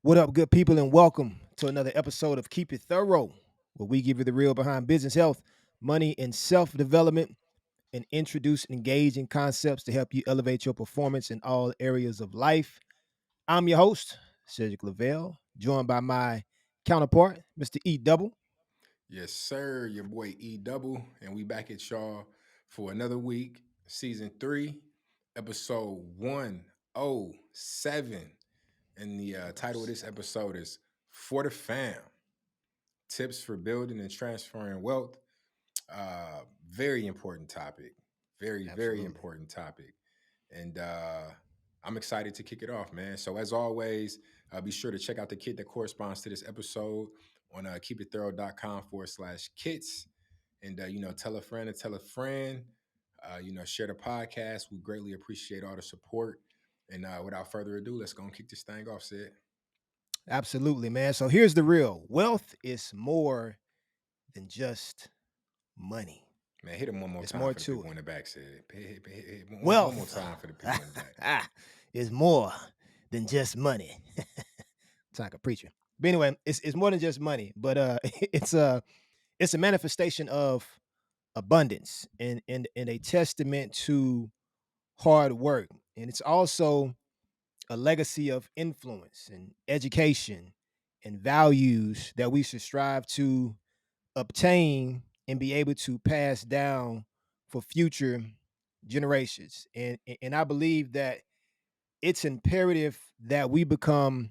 What up, good people, and welcome to another episode of Keep It Thorough, where we give you the real behind business, health, money, and self development, and introduce engaging concepts to help you elevate your performance in all areas of life. I'm your host, Cedric Lavelle, joined by my counterpart, Mr. E Double. Yes, sir. Your boy E Double, and we back at y'all for another week, season three, episode 107. And the title of this episode is For the Fam: Tips for Building and Transferring Wealth. Very important topic. Very Absolutely. important topic. And I'm excited to kick it off, man. So, as always, be sure to check out the kit that corresponds to this episode on keepitthorough.com/kits. And, tell a friend and tell a friend. Share the podcast. We greatly appreciate all the support. And without further ado, let's go and kick this thing off, Sid. Absolutely, man. So here's the real wealth is more than just money, Man, hit him one more it's time more for the to people it. in the back, Sid. Hit one more Wealth time for the people in the back. is more than just money. It's like a preacher. But anyway, it's more than just money, but it's a manifestation of abundance and a testament to hard work. And it's also a legacy of influence and education and values that we should strive to obtain and be able to pass down for future generations. And I believe that it's imperative that we become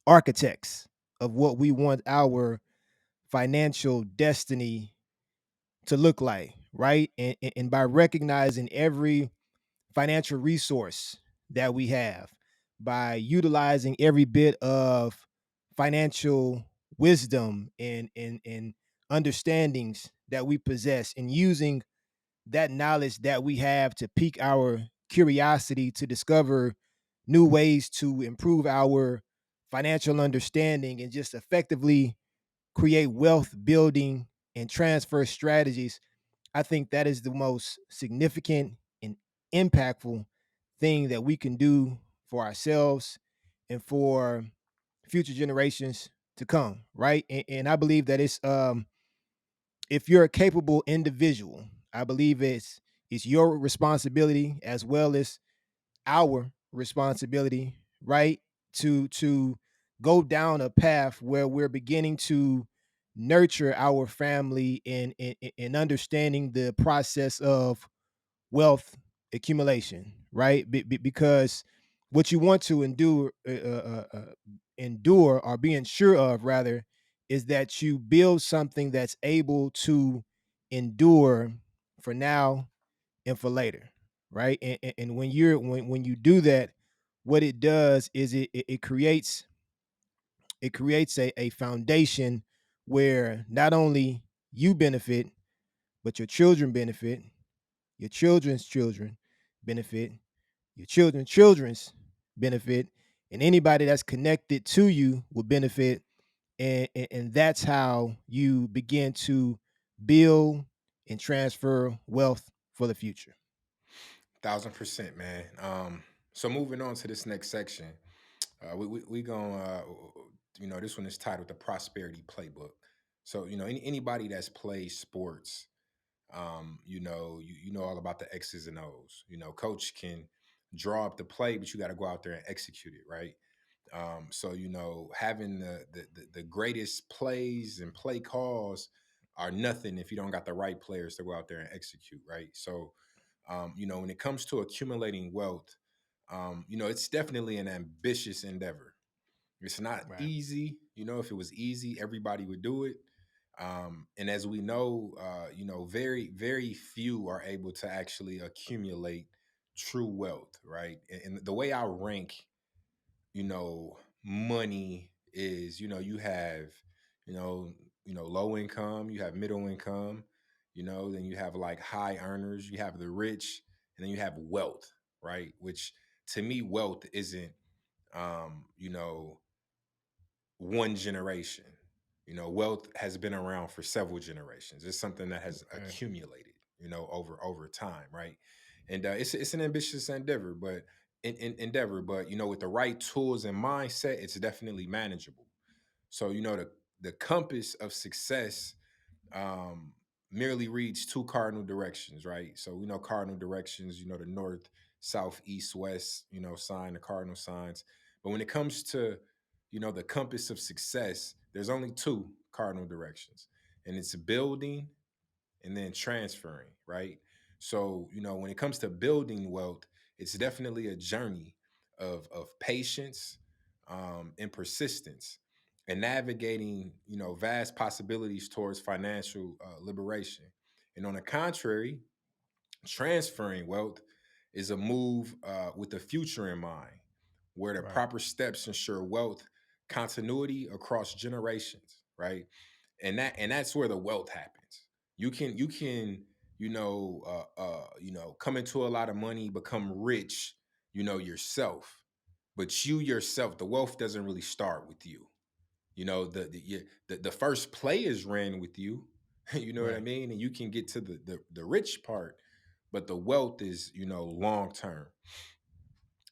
architects of what we want our financial destiny to look like, right? And by recognizing every financial resource that we have, by utilizing every bit of financial wisdom and understandings that we possess, and using that knowledge that we have to pique our curiosity to discover new ways to improve our financial understanding and just effectively create wealth building and transfer strategies. I think that is the most significant and impactful thing that we can do for ourselves and for future generations to come, right? And I believe that if you're a capable individual, I believe it's your responsibility as well as our responsibility, right? To go down a path where we're beginning to nurture our family in understanding the process of wealth accumulation, right? Because what you want to endure or being sure of rather is that you build something that's able to endure for now and for later, right? And when you do that, what it does is it creates a foundation where not only you benefit, but your children benefit, your children's children benefit, your children's children's benefit, and anybody that's connected to you will benefit. And that's how you begin to build and transfer wealth for the future. 1,000%, man. So moving on to this next section, we going this one is titled the Prosperity Playbook. So anybody that's played sports, you know all about the X's and O's. Coach can draw up the play, but you got to go out there and execute it, right? So having the greatest plays and play calls are nothing if you don't got the right players to go out there and execute, right? So when it comes to accumulating wealth, it's definitely an ambitious endeavor. It's not Right. easy. If it was easy, everybody would do it. And as we know, very, very few are able to actually accumulate true wealth, right? And the way I rank, you know, money is, you have, you know, low income, you have middle income, then you have like high earners, you have the rich, and then you have wealth, right? Which to me, wealth isn't, you know, one generation. Wealth has been around for several generations. It's something that has Right. accumulated, over time, right? And it's an ambitious endeavor, but endeavor, but with the right tools and mindset, it's definitely manageable. So the compass of success um merely reads two cardinal directions, right? So we know cardinal directions, the north, south, east, west, sign, the cardinal signs. But when it comes to the compass of success, there's only two cardinal directions, and it's building and then transferring, right? So, when it comes to building wealth, it's definitely a journey of patience and persistence and navigating, vast possibilities towards financial liberation. And on the contrary, transferring wealth is a move with the future in mind, where the Right. proper steps ensure wealth continuity across generations, right? And that's where the wealth happens. You can come into a lot of money, become rich, yourself, but you yourself, the wealth doesn't really start with you. The first play is ran with you. You know what I Right. mean? And you can get to the rich part, but the wealth is long term.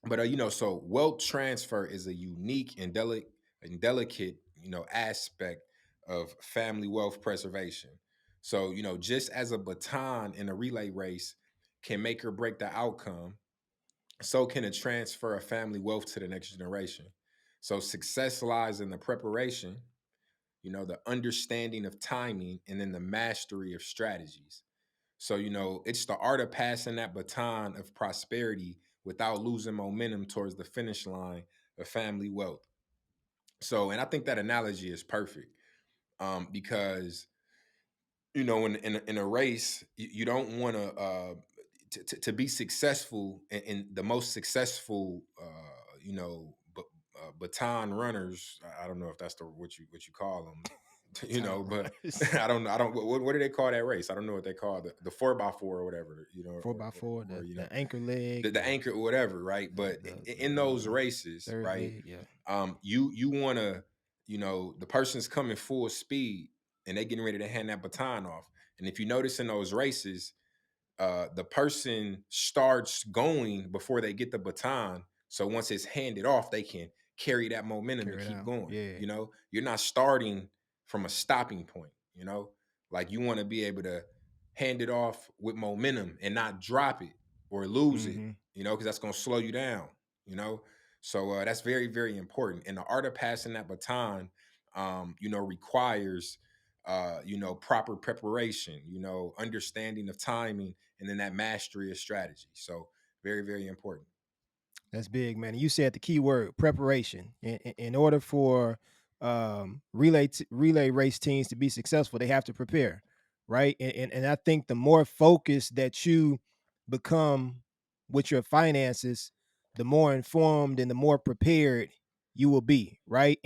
But so wealth transfer is a unique and delicate aspect of family wealth preservation. So just as a baton in a relay race can make or break the outcome, so can a transfer of family wealth to the next generation. So success lies in the preparation, the understanding of timing, and then the mastery of strategies. So, it's the art of passing that baton of prosperity without losing momentum towards the finish line of family wealth. So, and I think that analogy is perfect, because in a race, you don't want to be successful, and the most successful baton runners. I don't know if that's what you call them, Time but runners. I don't what do they call that race? I don't know what they call the 4x4 or whatever, Four or by four, or the anchor leg, the anchor or whatever, right? But in those races, third right, leg. Yeah. you want to, the person's coming full speed and they getting ready to hand that baton off. And if you notice in those races, the person starts going before they get the baton. So once it's handed off, they can carry that momentum and Carry it keep out. going. Yeah. You're not starting from a stopping point, like you want to be able to hand it off with momentum and not drop it or lose it, Mm-hmm. because that's going to slow you down, you know? So that's very, very important. And the art of passing that baton, requires, proper preparation, understanding of timing, and then that mastery of strategy. So very, very important. That's big, man. You said the key word preparation. In order for relay race teams to be successful, they have to prepare, right? And I think the more focused that you become with your finances, the more informed and the more prepared you will be, right?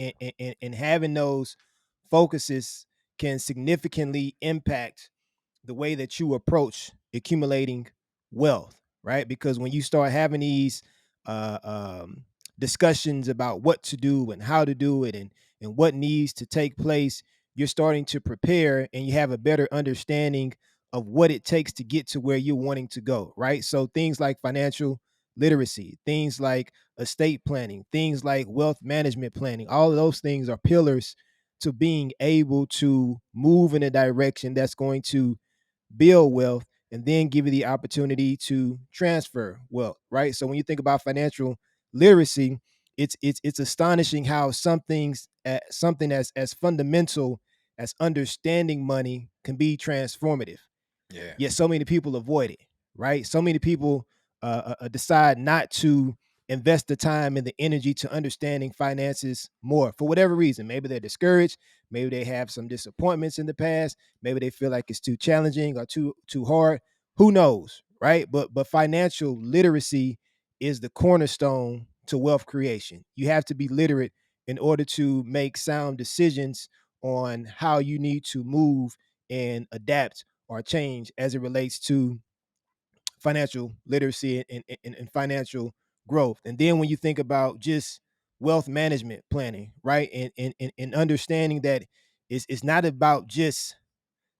And having those focuses can significantly impact the way that you approach accumulating wealth, right? Because when you start having these uh, um, discussions about what to do and how to do it and what needs to take place, you're starting to prepare and you have a better understanding of what it takes to get to where you're wanting to go, right? So things like financial literacy, things like estate planning, things like wealth management planning, all of those things are pillars to being able to move in a direction that's going to build wealth and then give you the opportunity to transfer wealth, right? So when you think about financial literacy, it's astonishing how something as fundamental as understanding money can be transformative. Yeah. Yet so many people avoid it, right? So many people decide not to invest the time and the energy to understanding finances more for whatever reason. Maybe they're discouraged. Maybe they have some disappointments in the past. Maybe they feel like it's too challenging or too hard. Who knows, right? But financial literacy is the cornerstone to wealth creation. You have to be literate in order to make sound decisions on how you need to move and adapt or change as it relates to financial literacy and financial growth. And then when you think about just wealth management planning, right? And understanding that it's not about just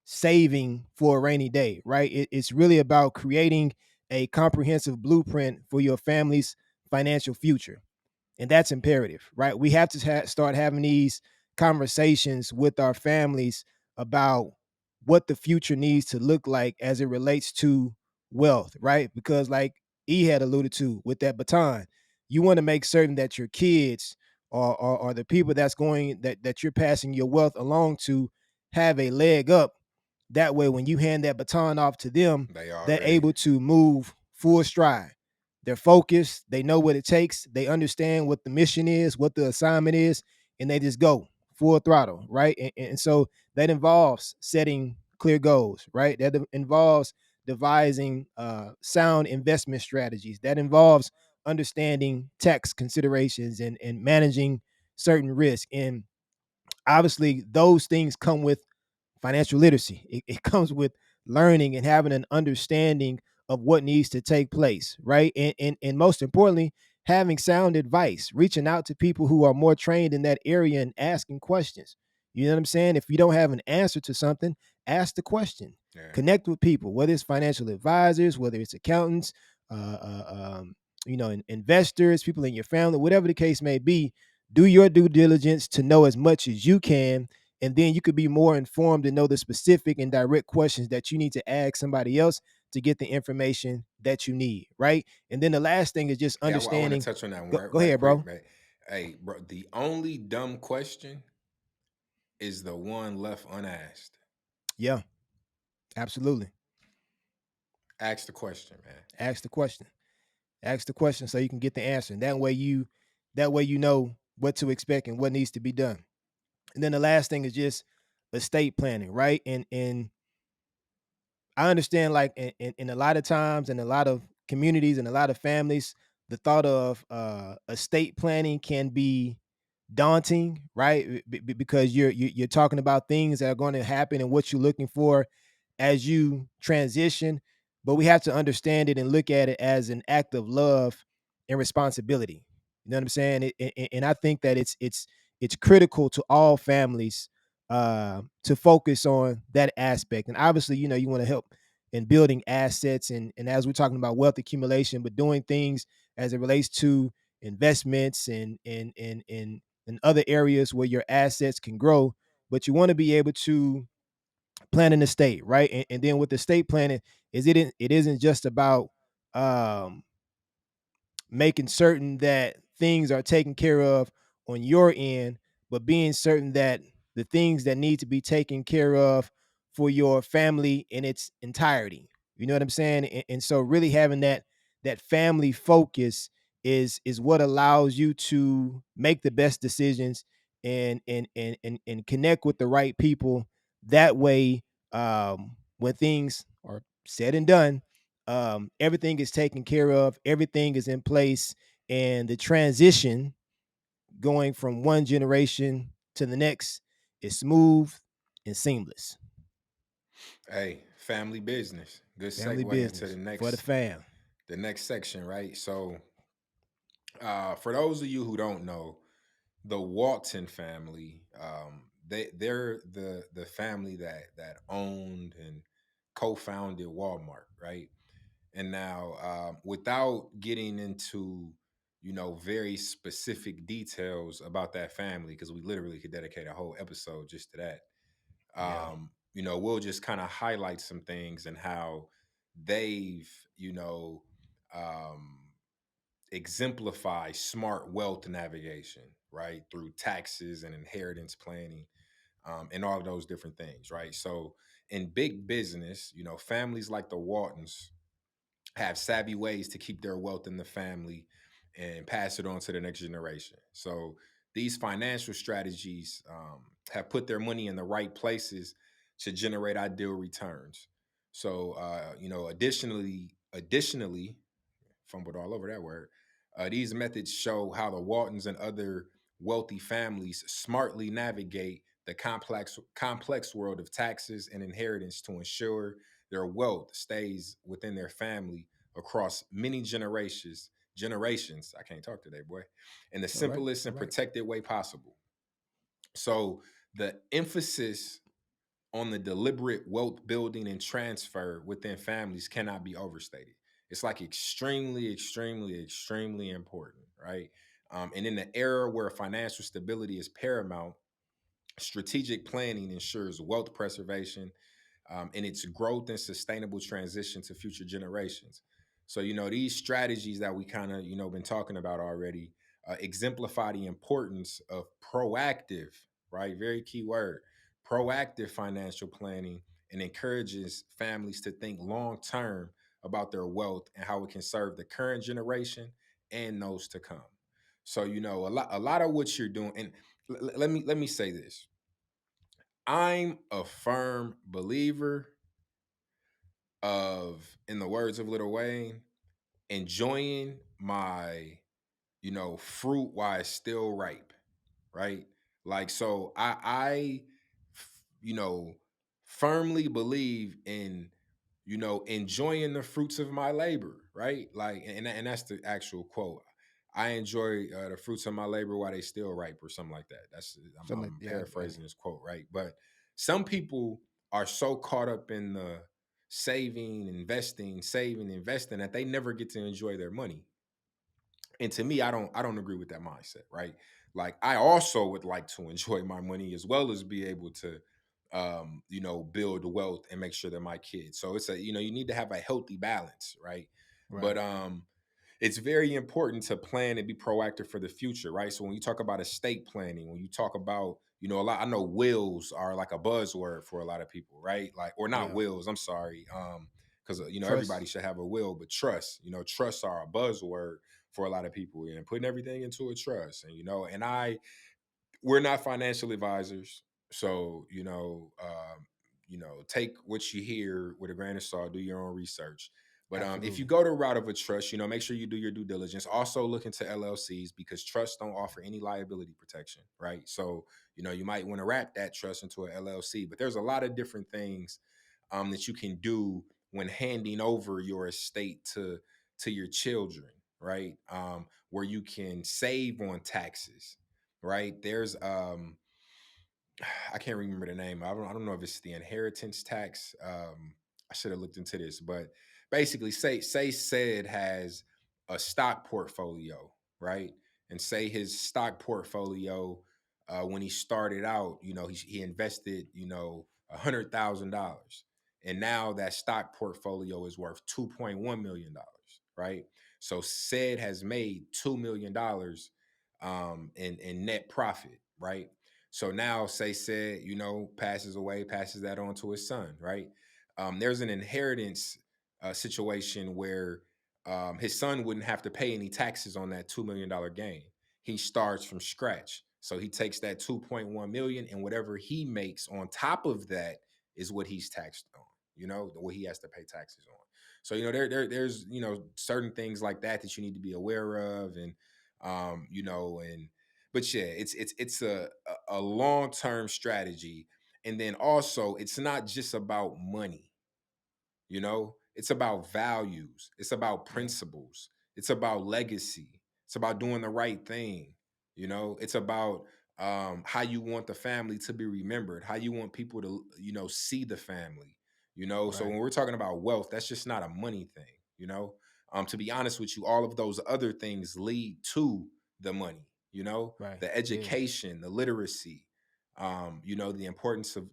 saving for a rainy day, right? It's really about creating a comprehensive blueprint for your family's financial future. And that's imperative, right? We have to start having these conversations with our families about what the future needs to look like as it relates to wealth, right? Because, like E had alluded to with that baton, you want to make certain that your kids or the people that's going that you're passing your wealth along to have a leg up. That way, when you hand that baton off to them, They they're already able to move full stride. They're focused. They know what it takes. They understand what the mission is, what the assignment is, and they just go full throttle, right? And so that involves setting clear goals, right? That involves devising sound investment strategies. That involves understanding tax considerations and managing certain risk. And obviously, those things come with financial literacy. It comes with learning and having an understanding of what needs to take place, right? And most importantly, having sound advice, reaching out to people who are more trained in that area and asking questions. You know what I'm saying? If you don't have an answer to something, ask the question. yeah. Connect with people, whether it's financial advisors, whether it's accountants, investors, people in your family, whatever the case may be. Do your due diligence to know as much as you can, and then you could be more informed and know the specific and direct questions that you need to ask somebody else to get the information that you need, right? And then the last thing is just Hey, I want to understanding. touch on that one Go right ahead, quick, bro. man. Hey, bro, the only dumb question is the one left unasked. Yeah, absolutely. Ask the question, man. Ask the question. Ask the question so you can get the answer. And that way you know what to expect and what needs to be done. And then the last thing is just estate planning, right? And I understand, like in a lot of times, in a lot of communities and a lot of families, the thought of estate planning can be daunting, right? Because you're talking about things that are going to happen and what you're looking for as you transition. But we have to understand it and look at it as an act of love and responsibility. You know what I'm saying? And I think that it's critical to all families to focus on that aspect. And obviously, you want to help in building assets and as we're talking about wealth accumulation, but doing things as it relates to investments and other areas where your assets can grow. But you want to be able to plan an estate, right? And then with the estate planning, it isn't just about um making certain that things are taken care of on your end, but being certain that the things that need to be taken care of for your family in its entirety. You know what I'm saying? And so really having that family focus is what allows you to make the best decisions and connect with the right people. That way, when things are said and done, everything is taken care of, everything is in place, and the transition going from one generation to the next is smooth and seamless. Hey, family business. Good Family segue into business for the fam. the next section, right? So, for those of you who don't know, the Walton family, they're the family that owned and co-founded Walmart, right? And now, without getting into very specific details about that family, because we literally could dedicate a whole episode just to that. Yeah. We'll just kind of highlight some things and how they've you know um, exemplify smart wealth navigation, right, through taxes and inheritance planning, and all of those different things, right? So, in big business, families like the Waltons have savvy ways to keep their wealth in the family and pass it on to the next generation. So, these financial strategies have put their money in the right places to generate ideal returns. So, additionally, fumbled all over that word. These methods show how the Waltons and other wealthy families smartly navigate the complex world of taxes and inheritance to ensure their wealth stays within their family across many generations. I can't talk today, boy. In the It's all right. simplest It's all and right. protected way possible. So the emphasis on the deliberate wealth building and transfer within families cannot be overstated. It's like extremely, extremely, extremely important, right? And in the era where financial stability is paramount, strategic planning ensures wealth preservation, and its growth and sustainable transition to future generations. So, these strategies that we kind of, been talking about already exemplify the importance of proactive, right? Very key word, proactive financial planning, and encourages families to think long term about their wealth and how it can serve the current generation and those to come. So, a lot of what you're doing, and let me say this. I'm a firm believer of, in the words of Little Wayne, enjoying my, fruit while it's still ripe, right? Like, so you know, firmly believe in, enjoying the fruits of my labor, right? Like, and that's the actual quote. I enjoy the fruits of my labor while they still ripe, or something like that. That's Something like I'm yeah, paraphrasing this quote, right? But some people are so caught up in the saving, investing that they never get to enjoy their money. And to me, I don't agree with that mindset, right? Like, I also would like to enjoy my money as well as be able to build wealth and make sure that my kids. So it's you need to have a healthy balance, right? But right. it's very important to plan and be proactive for the future, right? So when you talk about estate planning, when you talk about, a lot, I know wills are like a buzzword for a lot of people, right? Like, or not Yeah, wills, I'm sorry. Because everybody trust. should have a will, but trusts are a buzzword for a lot of people, and putting everything into a trust. And we're not financial advisors, so take what you hear with a grain of salt, do your own research. But if you Absolutely. go the route of a trust, make sure you do your due diligence. Also look into LLCs, because trusts don't offer any liability protection, right? So you might want to wrap that trust into an LLC. But there's a lot of different things that you can do when handing over your estate to your children, right? Where you can save on taxes, right? There's I can't remember the name. I don't know if it's the inheritance tax. I should have looked into this, but basically, say said has a stock portfolio, right? And say his stock portfolio, when he started out, he invested, $100,000, and now that stock portfolio is worth $2.1 million, right? So said has made $2 million in net profit, right? So now, say said, passes away, passes that on to his son, right? There's an inheritance situation where his son wouldn't have to pay any taxes on that $2 million gain. He starts from scratch. So he takes that 2.1 million, and whatever he makes on top of that is what he's taxed on, what he has to pay taxes on. So, there's, certain things like that you need to be aware of. And, and but yeah, it's a long-term strategy. And then also, it's not just about money. It's about values, it's about Yeah, principles, it's about legacy, it's about doing the right thing. It's about how you want the family to be remembered, how you want people to see the family. So right, when we're talking about wealth, that's just not a money thing. To be honest with you, all of those other things lead to the money. right. The Yeah, education, the literacy, the importance of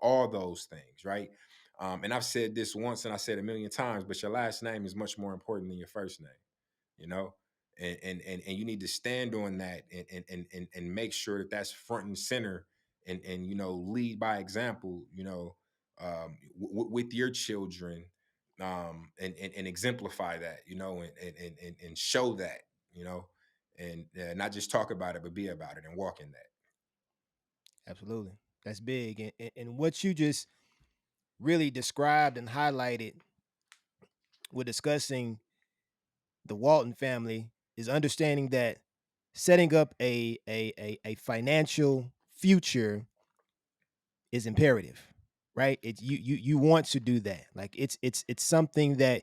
all those things, right? And I've said this once and I said a million times, but your last name is much more important than your first name, you know? And you need to stand on that, and make sure that that's front and center, and lead by example, with your children, and exemplify that, and show that, you know, and not just talk about it, but be about it and walk in that. absolutely. That's big. And what you just really described and highlighted with discussing the Walton family is understanding that setting up a financial future is imperative, right? It's you want to do that. Like it's something that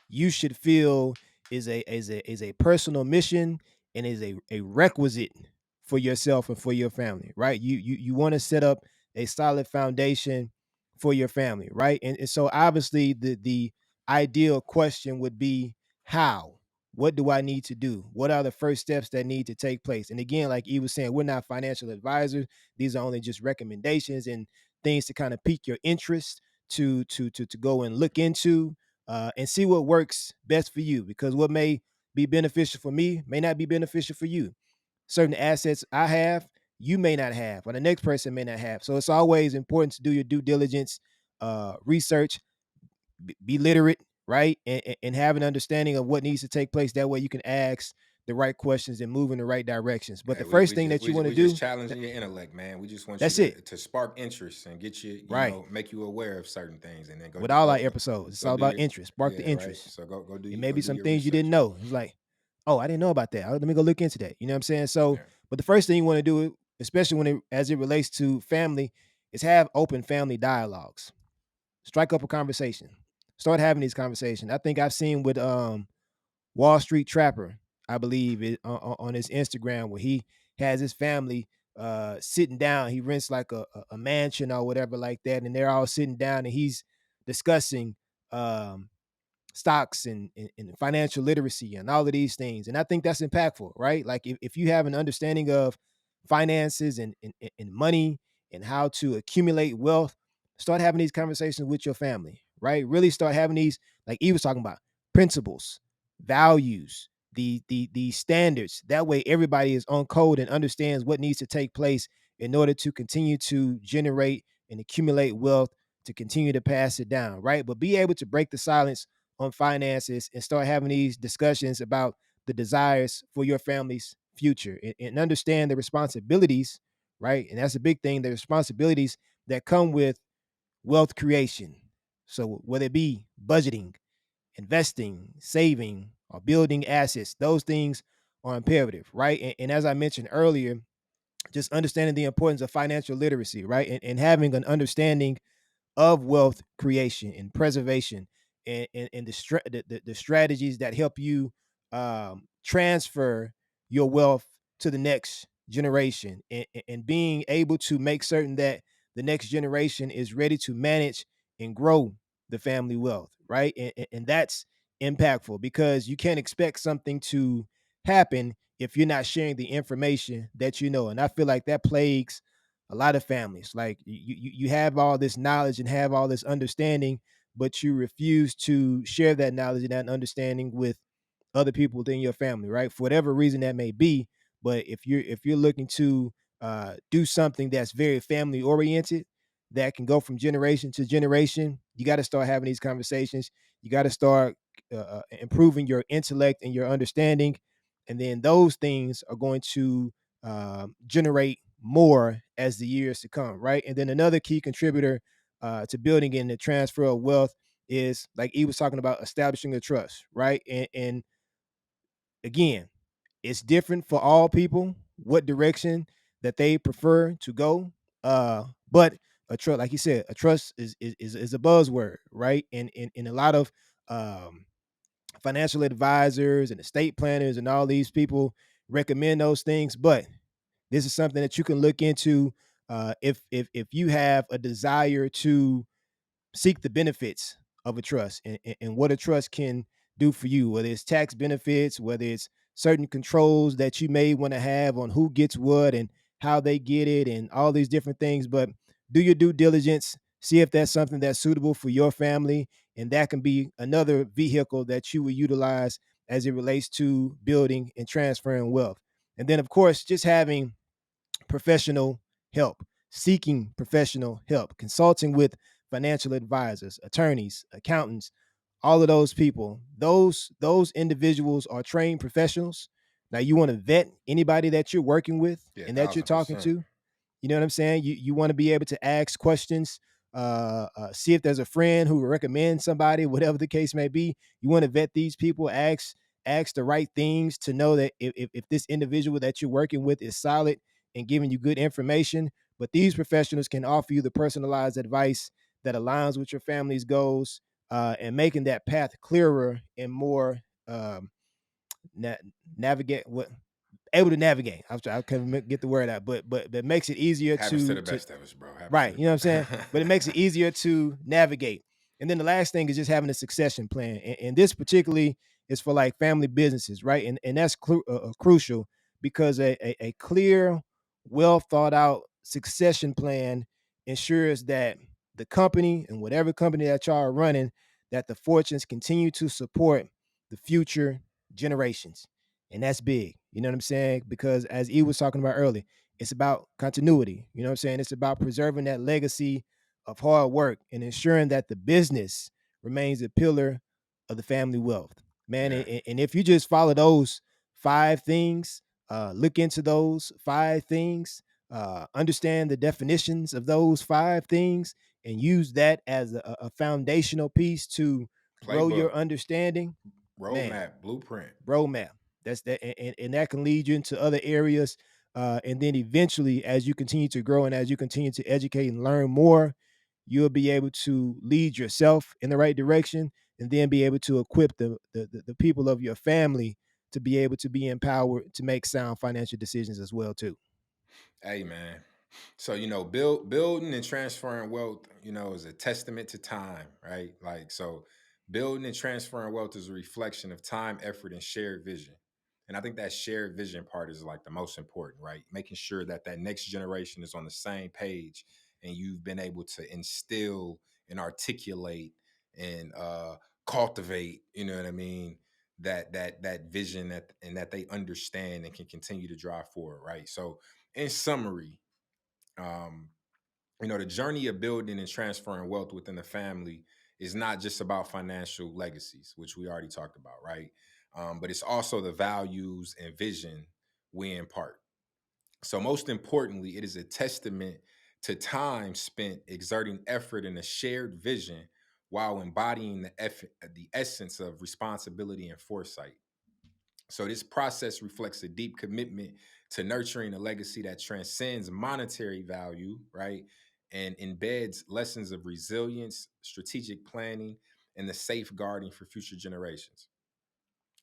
you should feel is a personal mission and is a requisite for yourself and for your family, right? You want to set up a solid foundation for your family, right? And so obviously the ideal question would be how? What do I need to do? What are the first steps that need to take place? And again, like he was saying, we're not financial advisors. These are only just recommendations and things to kind of pique your interest to go and look into and see what works best for you. Because what may be beneficial for me may not be beneficial for you. Certain assets I have, you may not have, or the next person may not have. So it's always important to do your due diligence, research, be literate, right, and have an understanding of what needs to take place. That way, you can ask the right questions and move in the right directions. But Hey, the we first we thing just that you we, want to we just do, challenging your intellect, man. We just want you that's it, to spark interest and get you, right? make you aware of certain things, and then With all our go episodes, it's go all do about your interest. Spark the yeah, right. interest. So It may go be do some your things you didn't research. know. It's like, oh, I didn't know about that. Let me go look into that. You know what I'm saying? So, Yeah, but the first thing you want to do, especially when as it relates to family, is have open family dialogues. Strike up a conversation. Start having these conversations. I think I've seen with Wall Street Trapper, I believe, on his Instagram, where he has his family sitting down. He rents like a mansion or whatever like that, and they're all sitting down, and he's discussing um, stocks and financial literacy and all of these things. And I think that's impactful, right? Like if you have an understanding of finances and money and how to accumulate wealth, start having these conversations with your family, right? Really start having these, like he was talking about, principles, values, the standards. That way everybody is on code and understands what needs to take place in order to continue to generate and accumulate wealth to continue to pass it down, right? But be able to break the silence on finances and start having these discussions about the desires for your family's future and understand the responsibilities, right? And that's a big thing, the responsibilities that come with wealth creation. So whether it be budgeting, investing, saving, or building assets, those things are imperative, right? And as I mentioned earlier, just understanding the importance of financial literacy, right? And having an understanding of wealth creation and preservation and the strategies that help you transfer your wealth to the next generation and being able to make certain that the next generation is ready to manage and grow the family wealth, right? And that's impactful because you can't expect something to happen if you're not sharing the information that you know. And I feel like that plagues a lot of families. Like you have all this knowledge and have all this understanding, but you refuse to share that knowledge and that understanding with other people within your family, right? For whatever reason that may be. But if you're looking to do something that's very family oriented, that can go from generation to generation, you got to start having these conversations. You got to start improving your intellect and your understanding, and then those things are going to generate more as the years to come, right? And then another key contributor to building in the transfer of wealth is, like he was talking about, establishing a trust, right? And again, it's different for all people what direction that they prefer to go. But a trust, like you said, a trust is a buzzword, right? And a lot of um, financial advisors and estate planners and all these people recommend those things. But this is something that you can look into if you have a desire to seek the benefits of a trust and what a trust can do for you, whether it's tax benefits, whether it's certain controls that you may want to have on who gets what and how they get it and all these different things. But do your due diligence, see if that's something that's suitable for your family. And that can be another vehicle that you will utilize as it relates to building and transferring wealth. And then, of course, just having professional help, seeking professional help, consulting with financial advisors, attorneys, accountants, all of those people. Those individuals are trained professionals. Now you want to vet anybody that you're working with yeah, and that you're thousand talking percent. to. You know what I'm saying? You want to be able to ask questions, see if there's a friend who will recommend somebody, whatever the case may be. You want to vet these people, ask the right things to know that if this individual that you're working with is solid and giving you good information. But these professionals can offer you the personalized advice that aligns with your family's goals and making that path clearer and more na- navigate what able to navigate. I couldn't get the word out, but that makes it easier Happens to to the best of us, bro. Happens to right. the You know what I'm best. saying? But it makes it easier to navigate. And then the last thing is just having a succession plan. And this particularly is for like family businesses, right? And that's crucial because a clear, well thought out succession plan ensures that the company and whatever company that y'all are running, that the fortunes continue to support the future generations. And that's big. You know what I'm saying? Because as E was talking about earlier, it's about continuity. You know what I'm saying? It's about preserving that legacy of hard work and ensuring that the business remains a pillar of the family wealth. Man, Yeah. and if you just follow those five things, look into those five things, understand the definitions of those five things, and use that as a foundational piece to grow your Playbook, understanding, man, roadmap, blueprint. roadmap. That's that, and that can lead you into other areas. And then eventually, as you continue to grow and as you continue to educate and learn more, you'll be able to lead yourself in the right direction, and then be able to equip the people of your family to be able to be empowered to make sound financial decisions as well too. Hey man. So building and transferring wealth, is a testament to time, right? Like so, building and transferring wealth is a reflection of time, effort, and shared vision. And I think that shared vision part is like the most important, right? Making sure that that next generation is on the same page, and you've been able to instill and articulate and cultivate, you know what I mean? That vision that they understand and can continue to drive forward, right? So, in summary, um, the journey of building and transferring wealth within the family is not just about financial legacies, which we already talked about, right? But it's also the values and vision we impart. So, most importantly, it is a testament to time spent exerting effort in a shared vision while embodying the essence of responsibility and foresight. So this process reflects a deep commitment to nurturing a legacy that transcends monetary value, right? And embeds lessons of resilience, strategic planning, and the safeguarding for future generations.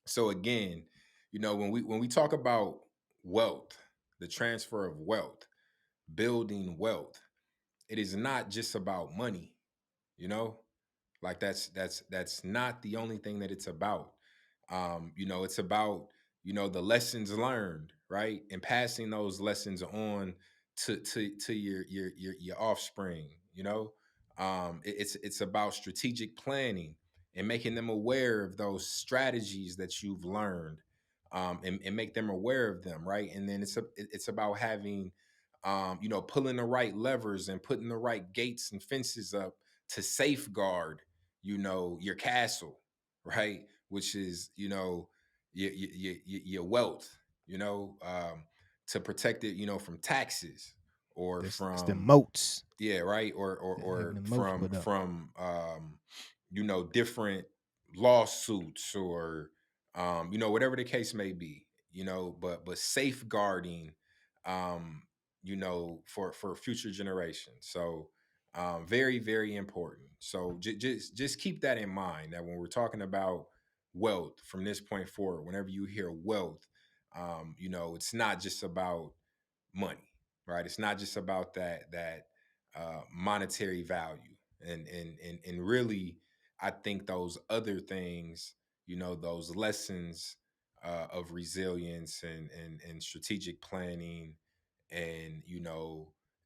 So again, when we talk about wealth, the transfer of wealth, building wealth, it is not just about money, you know? Like that's not the only thing that it's about. It's about the lessons learned, right, and passing those lessons on to your offspring. It's about strategic planning and making them aware of those strategies that you've learned, and make them aware of them, right? And then it's about having, pulling the right levers and putting the right gates and fences up to safeguard your castle, right, which is your wealth, to protect it, from taxes or That's the from, moats, yeah, right, or or having or the moats from put up. from different lawsuits or whatever the case may be, but safeguarding, um for future generations. So, very very important. So just keep that in mind, that when we're talking about wealth from this point forward, whenever you hear wealth, it's not just about money, right? It's not just about that monetary value, and really, I think those other things, those lessons of resilience and strategic planning, and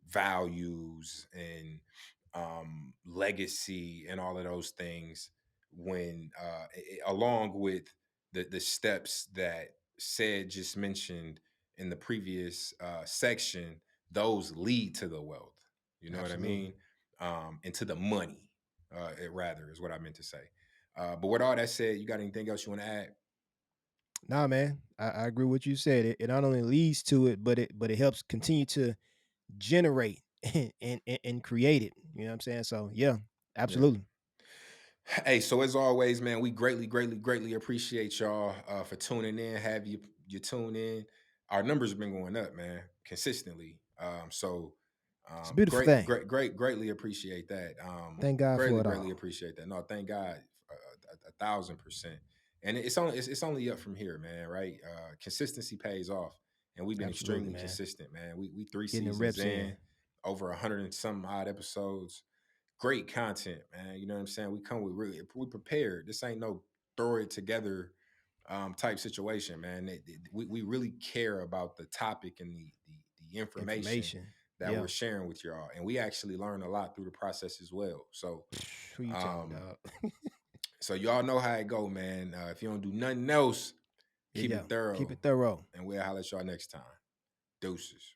values and legacy and all of those things, when along with the steps that said just mentioned in the previous section, those lead to the wealth. You know what I Absolutely. mean? And to the money, it rather is what I meant to say. But with all that said, you got anything else you want to add? Nah, man, I agree with what you said. It not only leads to it, but it helps continue to generate and create it. You know what I'm saying? So yeah, Yeah. absolutely. Hey, so as always, man, we greatly, greatly, greatly appreciate y'all for tuning in. Have you tune in? Our numbers have been going up, man, consistently. So, It's a beautiful great, thing. great, greatly appreciate that. Thank God for Greatly, it greatly all. appreciate that. No, thank God, 1,000%. And it's only up from here, man. Right? Consistency pays off, and we've been Absolutely, extremely man. consistent, man. We three Getting the seasons reps in. in, over 100 and some odd episodes. great content, man. You know what I'm saying? We come with really, we prepared. This ain't no throw it together type situation, man. We really care about the topic and the information Information. that we're Yeah. sharing with y'all, and we actually learn a lot through the process as well. So, Who you telling, um, dog? so y'all know how it go, man. If you don't do nothing else, Yeah, keep yeah. it Keep thorough, it thorough. and we'll holler at y'all next time. Deuces.